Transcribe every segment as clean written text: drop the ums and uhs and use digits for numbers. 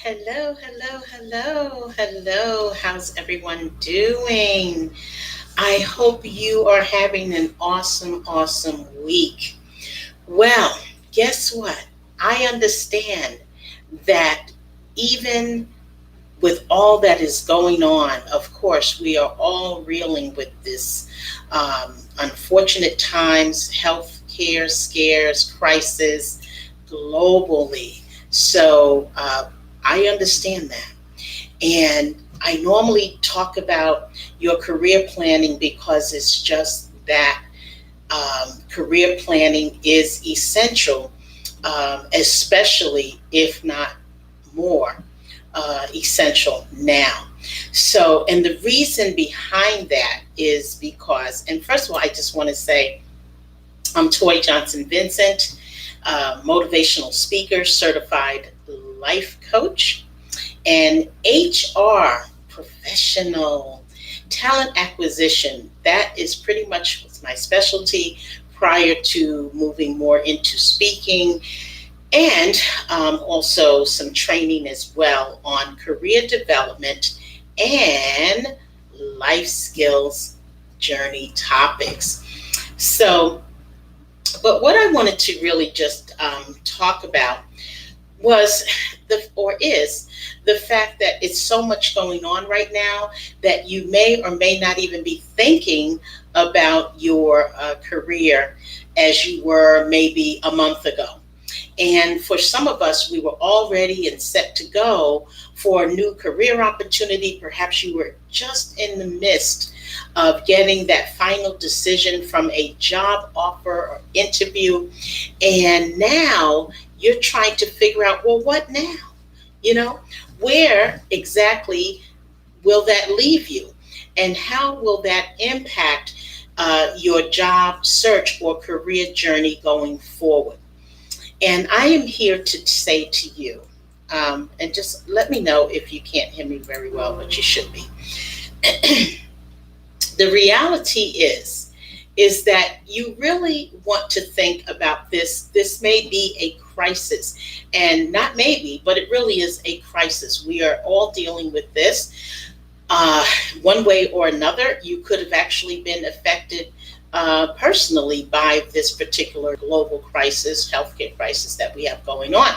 Hello, hello, hello, hello. How's everyone doing? I hope you are having an awesome, awesome week. Well, guess what? I understand that even with all that is going on, of course, we are all reeling with this unfortunate times, health care scares, crisis globally. So I understand that. And I normally talk about your career planning because it's just that career planning is essential, especially if not more essential now. So, and the reason behind that is because, and first of all, I just want to say I'm Toye Johnson-Vincent, motivational speaker, certified life coach, and HR professional. Talent acquisition, that is pretty much my specialty prior to moving more into speaking, and also some training as well on career development and life skills journey topics. So, but what I wanted to really just talk about was is the fact that it's so much going on right now that you may or may not even be thinking about your career as you were maybe a month ago. And for some of us, we were all ready and set to go for a new career opportunity. Perhaps you were just in the midst of getting that final decision from a job offer or interview. And now you're trying to figure out, well, what now? You know, where exactly will that leave you? And how will that impact your job search or career journey going forward? And I am here to say to you, and just let me know if you can't hear me very well, but you should be. The reality is that you really want to think about this. This may be a crisis, and not maybe, but it really is a crisis. We are all dealing with this uh, one way or another. You could have actually been affected personally by this particular global crisis, healthcare crisis that we have going on.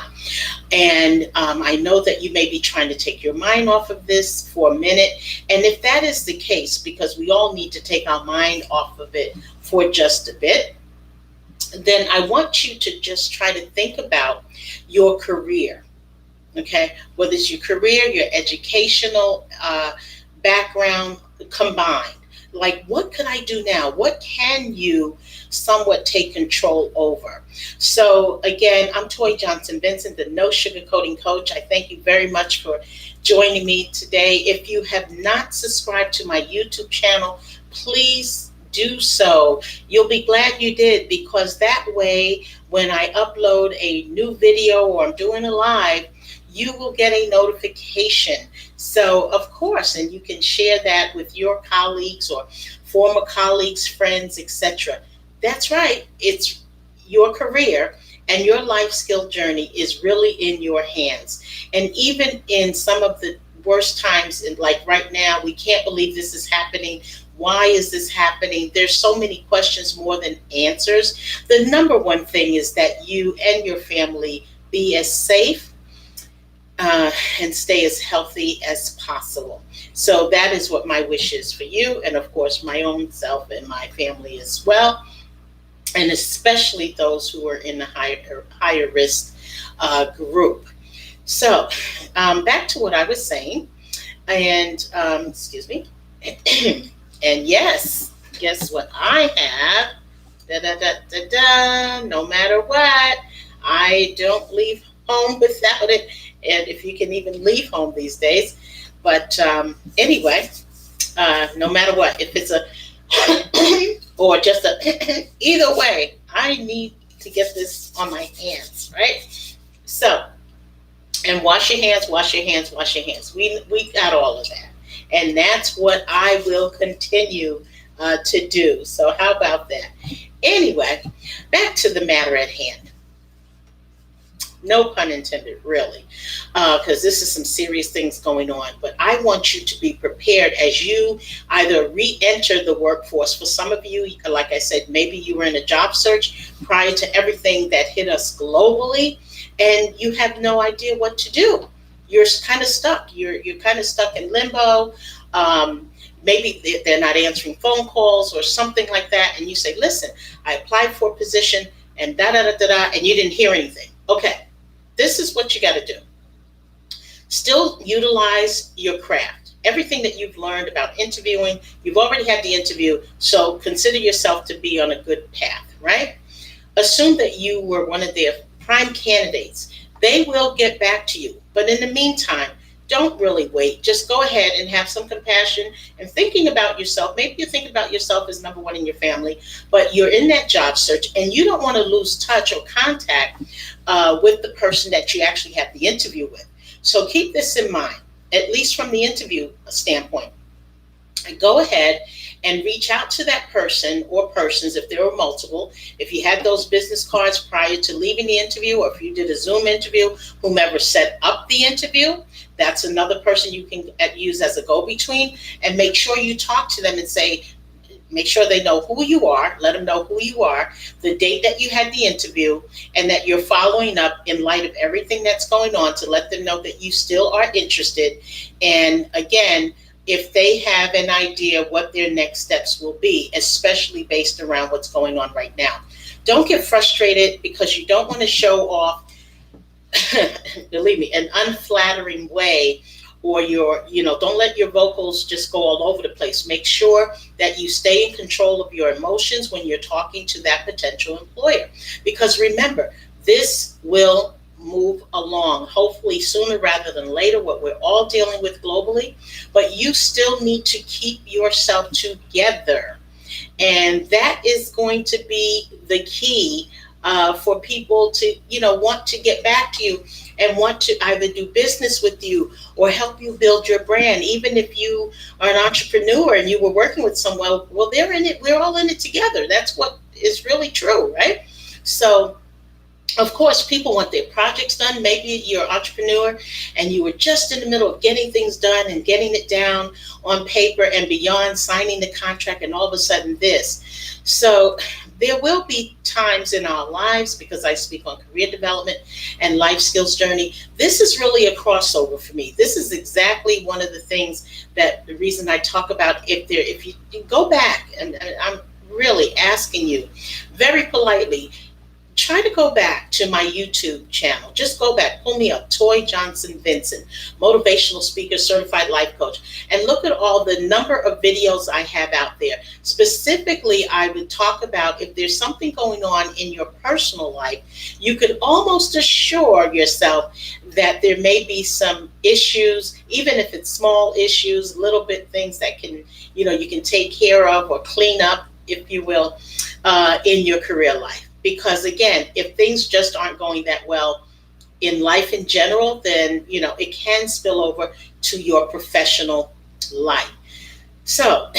And I know that you may be trying to take your mind off of this for a minute. And if that is the case, because we all need to take our mind off of it for just a bit, then I want you to just try to think about your career. Okay, whether it's your career, your educational background combined. Like, what could I do now? What can you somewhat take control over? So, again, I'm Toye Johnson-Vincent, the No Sugarcoating Coach. I thank you very much for joining me today. If you have not subscribed to my YouTube channel, please do so. You'll be glad you did, because that way, when I upload a new video or I'm doing a live, you will get a notification. So, of course, and you can share that with your colleagues or former colleagues, friends, etc. That's right. It's your career, and your life skill journey is really in your hands. And even in some of the worst times, like right now, we can't believe this is happening. Why is this happening? There's so many questions more than answers. The number one thing is that you and your family be as safe and stay as healthy as possible. So that is what my wish is for you, and of course my own self and my family as well, and especially those who are in the higher risk group. So back to what I was saying, and excuse me, and yes, guess what I have? Da da da da da. No matter what, I don't leave home without it, and if you can even leave home these days. But anyway, no matter what, if it's a or just a either way, I need to get this on my hands, right? So, and wash your hands, wash your hands, wash your hands. We got all of that, and that's what I will continue to do. So how about that? Anyway, back to the matter at hand. No pun intended, really, because this is some serious things going on. But I want you to be prepared as you either re-enter the workforce. For some of you, like I said, maybe you were in a job search prior to everything that hit us globally, and you have no idea what to do. You're kind of stuck. You're kind of stuck in limbo. Maybe they're not answering phone calls or something like that, and you say, "Listen, I applied for a position, and da da da da da," and you didn't hear anything. Okay, this is what you got to do. Still utilize your craft. Everything that you've learned about interviewing, you've already had the interview, so consider yourself to be on a good path, right? Assume that you were one of their prime candidates. They will get back to you. But in the meantime, don't really wait. Just go ahead and have some compassion and thinking about yourself. Maybe you think about yourself as number one in your family, but you're in that job search and you don't want to lose touch or contact with the person that you actually have the interview with. So keep this in mind, at least from the interview standpoint. And go ahead and reach out to that person or persons if there were multiple. If you had those business cards prior to leaving the interview, or if you did a Zoom interview, whomever set up the interview, that's another person you can use as a go-between. And make sure you talk to them and say, make sure they know who you are, let them know who you are, the date that you had the interview, and that you're following up in light of everything that's going on to let them know that you still are interested. And again, if they have an idea what their next steps will be, especially based around what's going on right now. Don't get frustrated because you don't want to show off, believe me, an unflattering way, or don't let your vocals just go all over the place. Make sure that you stay in control of your emotions when you're talking to that potential employer. Because remember, this will move along, hopefully sooner rather than later, what we're all dealing with globally, but you still need to keep yourself together. And that is going to be the key for people to, want to get back to you and want to either do business with you or help you build your brand. Even if you are an entrepreneur and you were working with someone, well, they're in it. We're all in it together. That's what is really true, right? So, of course, people want their projects done. Maybe you're an entrepreneur and you were just in the middle of getting things done and getting it down on paper and beyond signing the contract, and all of a sudden this. So there will be times in our lives, because I speak on career development and life skills journey, this is really a crossover for me. This is exactly one of the things that the reason I talk about, if you go back, and I'm really asking you very politely, try to go back to my YouTube channel. Just go back, pull me up, Toye Johnson-Vincent, motivational speaker, certified life coach, and look at all the number of videos I have out there. Specifically, I would talk about if there's something going on in your personal life, you could almost assure yourself that there may be some issues, even if it's small issues, little bit things that can, you can take care of or clean up, if you will, in your career life. Because again, if things just aren't going that well in life in general, then, it can spill over to your professional life. So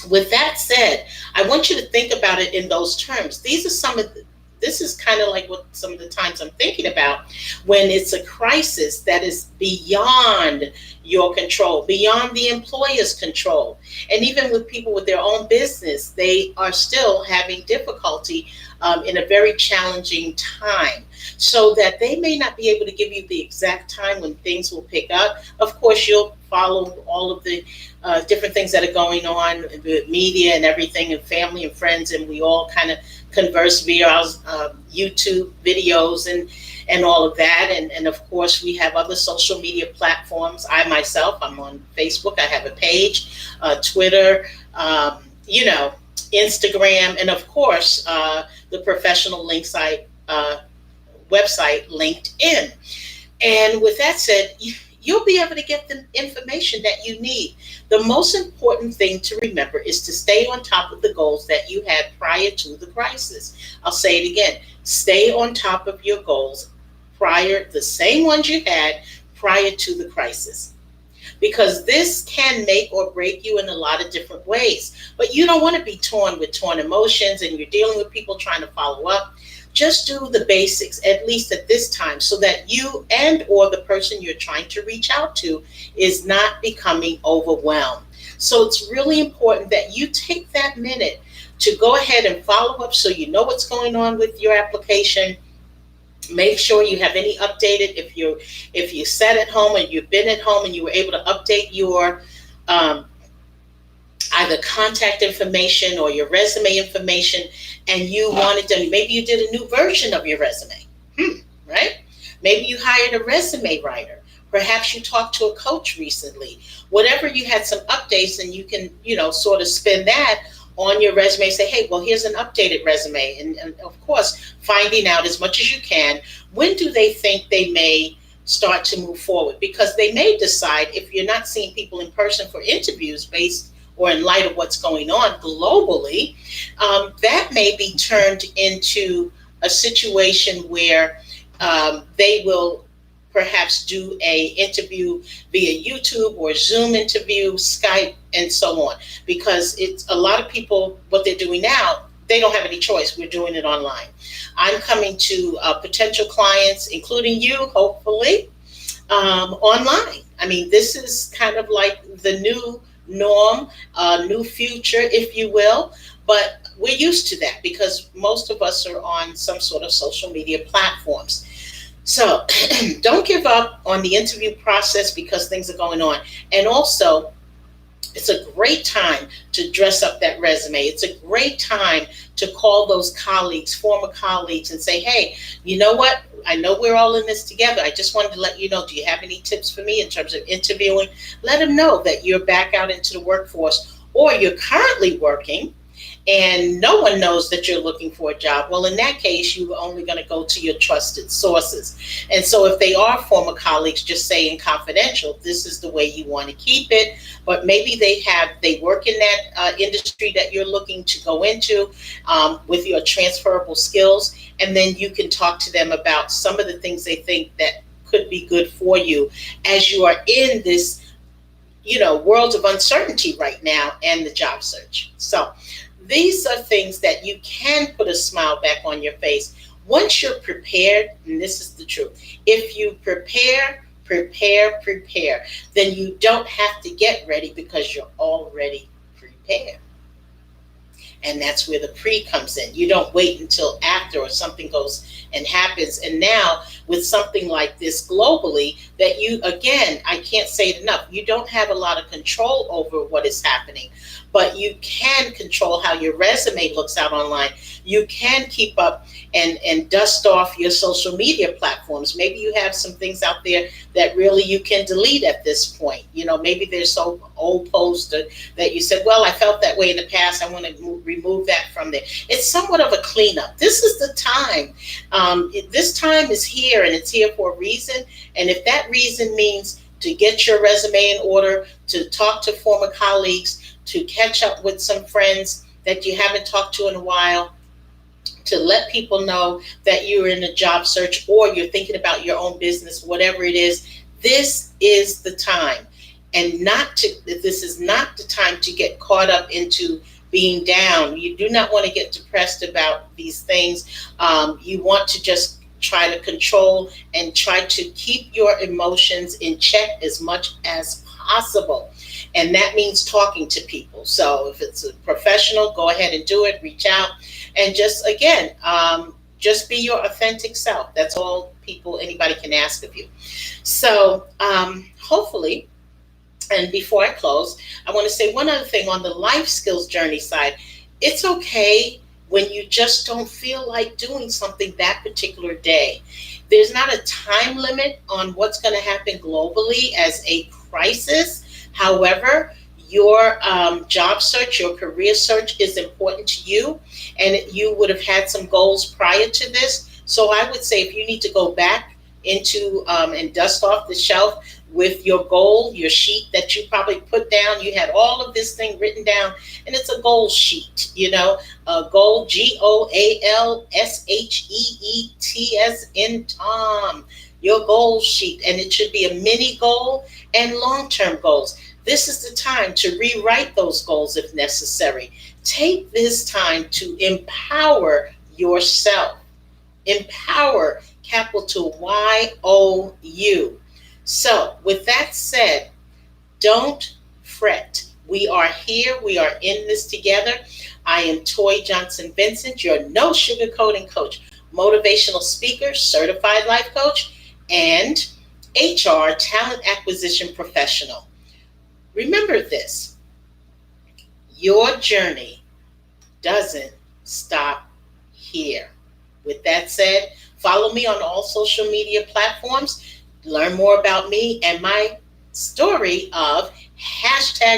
with that said, I want you to think about it in those terms. This is kind of like what some of the times I'm thinking about when it's a crisis that is beyond your control, beyond the employer's control. And even with people with their own business, they are still having difficulty in a very challenging time, so that they may not be able to give you the exact time when things will pick up. Of course, you'll follow all of the different things that are going on with media and everything, and family and friends, and we all kind of converse via our YouTube videos and all of that. And of course, we have other social media platforms. I'm on Facebook. I have a page, Twitter, Instagram, and of course, the professional link site, website, LinkedIn. And with that said, you'll be able to get the information that you need. The most important thing to remember is to stay on top of the goals that you had prior to the crisis. I'll say it again. Stay on top of your goals the same ones you had prior to the crisis. Because this can make or break you in a lot of different ways. But you don't want to be torn with torn emotions, and you're dealing with people trying to follow up. just do the basics, at least at this time, so that you and or the person you're trying to reach out to is not becoming overwhelmed. So it's really important that you take that minute to go ahead and follow up so you know what's going on with your application. Make sure you have any updated, if you sat at home or you've been at home and you were able to update your um, either contact information or your resume information, and you wanted to, maybe you did a new version of your resume, right? Maybe you hired a resume writer. Perhaps you talked to a coach recently. Whatever, you had some updates, and you can, sort of spin that on your resume. Say, hey, well, here's an updated resume. And of course, finding out as much as you can, when do they think they may start to move forward? Because they may decide, if you're not seeing people in person for interviews based or in light of what's going on globally, that may be turned into a situation where they will perhaps do a interview via YouTube or Zoom interview, Skype, and so on. Because it's a lot of people, what they're doing now, they don't have any choice. We're doing it online. I'm coming to potential clients, including you, hopefully, online. I mean, this is kind of like the new norm, new future, if you will. But we're used to that because most of us are on some sort of social media platforms. So don't give up on the interview process because things are going on. And also, it's a great time to dress up that resume. It's a great time to call those colleagues, former colleagues, and say, hey, you know what? I know we're all in this together. I just wanted to let you know, do you have any tips for me in terms of interviewing? Let them know that you're back out into the workforce, or you're currently working and no one knows that you're looking for a job. Well, in that case, you're only going to go to your trusted sources. And so if they are former colleagues, just say in confidential, this is the way you want to keep it. But maybe they work in that industry that you're looking to go into with your transferable skills. And then you can talk to them about some of the things they think that could be good for you as you are in this, world of uncertainty right now and the job search. So these are things that you can put a smile back on your face once you're prepared. And this is the truth. If you prepare, then you don't have to get ready because you're already prepared. And that's where the pre comes in. You don't wait until after or something goes and happens. And now with something like this globally, that you, again, I can't say it enough, you don't have a lot of control over what is happening, but you can control how your resume looks out online. You can keep up and dust off your social media platforms. Maybe you have some things out there that really you can delete at this point. Maybe there's some old post that you said, well, I felt that way in the past. I want to remove that from there. It's somewhat of a cleanup. This is the time. This time is here, and it's here for a reason. And if that reason means to get your resume in order, to talk to former colleagues, to catch up with some friends that you haven't talked to in a while, to let people know that you're in a job search or you're thinking about your own business, whatever it is, this is the time. And this is not the time to get caught up into being down. You do not want to get depressed about these things. You want to just try to control and try to keep your emotions in check as much as possible. And that means talking to people. So if it's a professional, go ahead and do it, reach out. And just, again, just be your authentic self. That's all anybody can ask of you. So hopefully, and before I close, I want to say one other thing on the life skills journey side. It's okay when you just don't feel like doing something that particular day. There's not a time limit on what's going to happen globally as a crisis. However, your job search, your career search is important to you, and you would have had some goals prior to this. So I would say if you need to go back into and dust off the shelf with your goal, your sheet that you probably put down, you had all of this thing written down, and it's a goal sheet, a goal, GOALSHEET in Tom, your goal sheet, and it should be a mini goal and long-term goals. This is the time to rewrite those goals if necessary. Take this time to empower yourself. Empower, capital YOU. So, with that said, don't fret. We are here. We are in this together. I am Toye Johnson-Vincent, your no sugarcoating coach, motivational speaker, certified life coach, and HR talent acquisition professional. Remember this, your journey doesn't stop here. With that said, follow me on all social media platforms. Learn more about me and my story of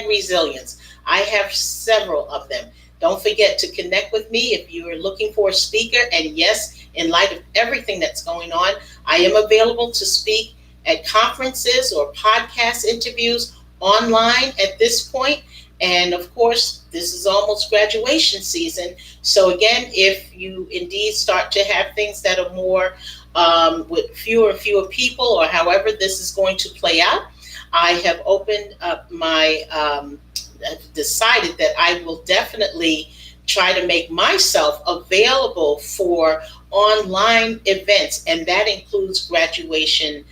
#resilience. I have several of them. Don't forget to connect with me if you are looking for a speaker. And yes, in light of everything that's going on, I am available to speak at conferences or podcast interviews online at this point. And of course, this is almost graduation season. So again, if you indeed start to have things that are more with fewer and fewer people, or however this is going to play out, I have opened up decided that I will definitely try to make myself available for online events, and that includes graduation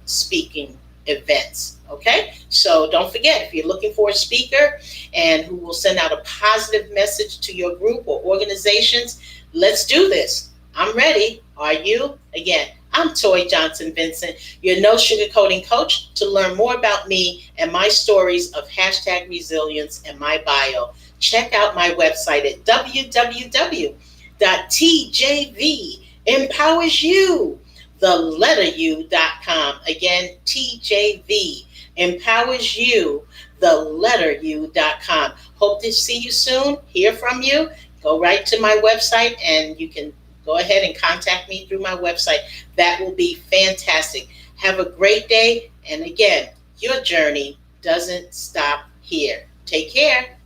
speaking events. Okay, so don't forget, if you're looking for a speaker and who will send out a positive message to your group or organizations, let's do this. I'm ready. Are you? Again, I'm Toye Johnson-Vincent, your no sugarcoating coach. To learn more about me and my stories of #resilience and my bio, check out my website at www.tjvempowersyou.com. Again, TJV empowers you, U.com. Hope to see you soon, hear from you. Go right to my website and you can go ahead and contact me through my website. That will be fantastic. Have a great day. And again, your journey doesn't stop here. Take care.